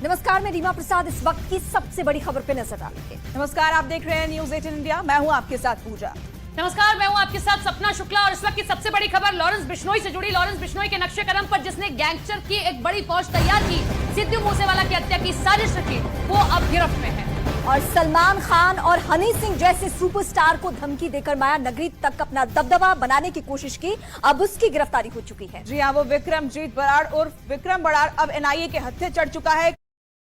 नमस्कार, मैं रीमा प्रसाद। इस वक्त की सबसे बड़ी खबर पे नजर डालेंगे। नमस्कार, आप देख रहे हैं न्यूज 18 इंडिया। मैं हूं आपके साथ पूजा। नमस्कार, मैं हूं आपके साथ सपना शुक्ला और इस वक्त की सबसे बड़ी खबर लॉरेंस बिश्नोई से जुड़ी। लॉरेंस बिश्नोई के नक्शे कदम पर जिसने गैंगस्टर की एक बड़ी फौज तैयार की, सिद्धू मूसेवाला की हत्या की साजिश रची, वो अब गिरफ्त में है। और सलमान खान और हनी सिंह जैसे सुपरस्टार को धमकी देकर माया नगरी तक अपना दबदबा बनाने की कोशिश की, अब उसकी गिरफ्तारी हो चुकी है। जी हां, वो विक्रमजीत बराड़ उर्फ विक्रम बराड़ अब एनआईए के हत्थे चढ़ चुका है।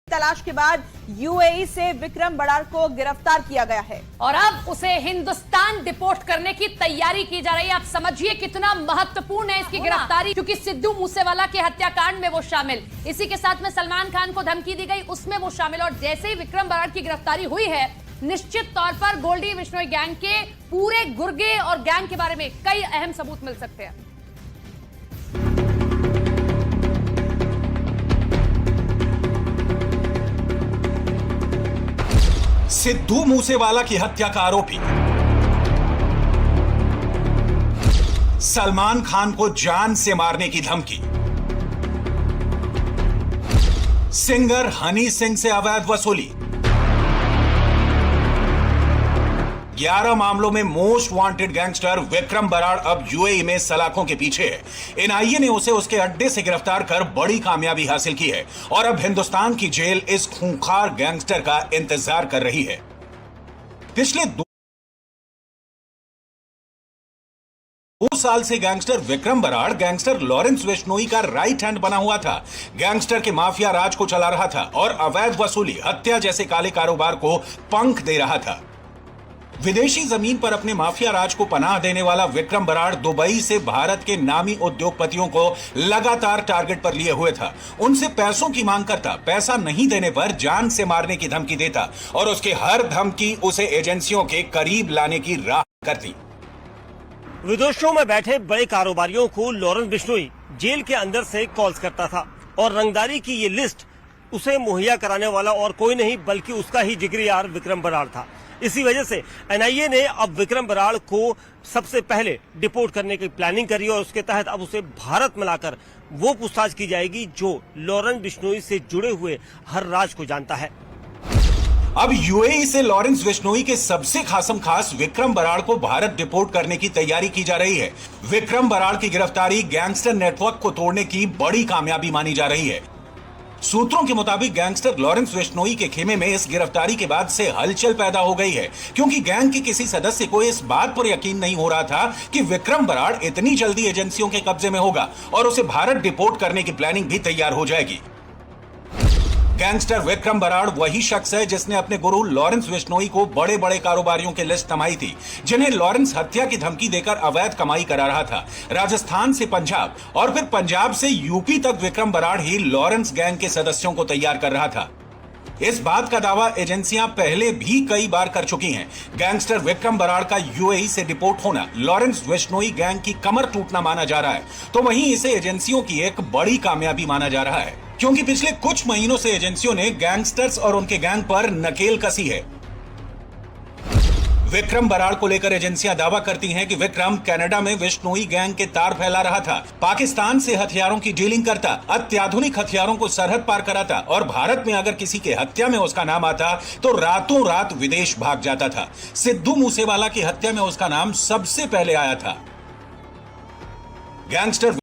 तलाश के बाद यूएई से विक्रम बराड़ को गिरफ्तार किया गया है और अब उसे हिंदुस्तान डिपोर्ट करने की तैयारी की जा रही है। आप समझिए कितना महत्वपूर्ण है इसकी गिरफ्तारी, क्योंकि सिद्धू मूसेवाला के हत्याकांड में वो शामिल, इसी के साथ में सलमान खान को धमकी दी गई, उसमें वो शामिल। और जैसे ही विक्रम बराड़ की गिरफ्तारी हुई है, निश्चित तौर पर गोल्डी बिश्नोई गैंग के पूरे गुर्गे और गैंग के बारे में कई अहम सबूत मिल सकते हैं। सिद्धू मूसेवाला की हत्या का आरोपी सलमान खान को जान से मारने की धमकी, सिंगर हनी सिंह से अवैध वसूली, 11 मामलों में most wanted gangster Vikram Brar अब यूएई में सलाखों के पीछे है। एनआईए ने उसे उसके अड्डे से गिरफ्तार कर बड़ी कामयाबी हासिल की है और अब हिंदुस्तान की जेल इस खूंखार गैंगस्टर का इंतजार कर रही है। पिछले 2 साल से gangster Vikram Brar gangster Lawrence Bishnoi का राइट हैंड बना हुआ था। गैंगस्टर के माफिया राज को चला रहा था और अवैध वसूली, हत्या जैसे काले कारोबार को पंख दे रहा था। विदेशी जमीन पर अपने माफिया राज को पनाह देने वाला विक्रम बराड़ दुबई से भारत के नामी उद्योगपतियों को लगातार टारगेट पर लिए हुए था। उनसे पैसों की मांग करता, पैसा नहीं देने पर जान से मारने की धमकी देता और उसकी हर धमकी उसे एजेंसियों के करीब लाने की राह करती। विदेशों में बैठे बड़े कारोबारियों को लॉरेंस बिश्नोई जेल के अंदर से कॉल्स करता था और रंगदारी की ये लिस्ट उसे मुहैया कराने वाला और कोई नहीं बल्कि उसका ही जिगरी यार विक्रम बराड़ था। इसी वजह से एनआईए ने अब विक्रम बराड़ को सबसे पहले डिपोर्ट करने की प्लानिंग करी और उसके तहत अब उसे भारत में लाकर वो पूछताछ की जाएगी जो लॉरेंस बिश्नोई से जुड़े हुए हर राज को जानता है। अब यूएई से लॉरेंस बिश्नोई के सबसे खासम खास विक्रम बराड़ को भारत डिपोर्ट करने की तैयारी की जा रही है। विक्रम बराड़ की गिरफ्तारी गैंगस्टर नेटवर्क को तोड़ने की बड़ी कामयाबी मानी जा रही है। सूत्रों के मुताबिक गैंगस्टर लॉरेंस बिश्नोई के खेमे में इस गिरफ्तारी के बाद से हलचल पैदा हो गई है, क्योंकि गैंग के किसी सदस्य को इस बात पर यकीन नहीं हो रहा था कि विक्रम बराड़ इतनी जल्दी एजेंसियों के कब्जे में होगा और उसे भारत डिपोर्ट करने की प्लानिंग भी तैयार हो जाएगी। गैंगस्टर विक्रम बराड़ वही शख्स है जिसने अपने गुरु लॉरेंस बिश्नोई को बड़े बड़े कारोबारियों की लिस्ट थमाई थी, जिन्हें लॉरेंस हत्या की धमकी देकर अवैध कमाई करा रहा था। राजस्थान से पंजाब और फिर पंजाब से यूपी तक विक्रम बराड़ ही लॉरेंस गैंग के सदस्यों को तैयार कर रहा था। इस बात का दावा एजेंसियां पहले भी कई बार कर चुकी हैं। गैंगस्टर विक्रम बराड़ का यूएई से डिपोर्ट होना लॉरेंस बिश्नोई गैंग की कमर टूटना माना जा रहा है, तो वहीं इसे एजेंसियों की एक बड़ी कामयाबी माना जा रहा है, क्योंकि पिछले कुछ महीनों से एजेंसियों ने गैंगस्टर्स और उनके गैंग पर नकेल कसी है। विक्रम बराड़ को लेकर एजेंसियां दावा करती हैं कि विक्रम कनाडा में बिश्नोई गैंग के तार फैला रहा था, पाकिस्तान से हथियारों की डीलिंग करता, अत्याधुनिक हथियारों को सरहद पार कराता और भारत में अगर किसी के हत्या में उसका नाम आता तो रातों रात विदेश भाग जाता था। सिद्धू मूसेवाला की हत्या में उसका नाम सबसे पहले आया था। गैंगस्टर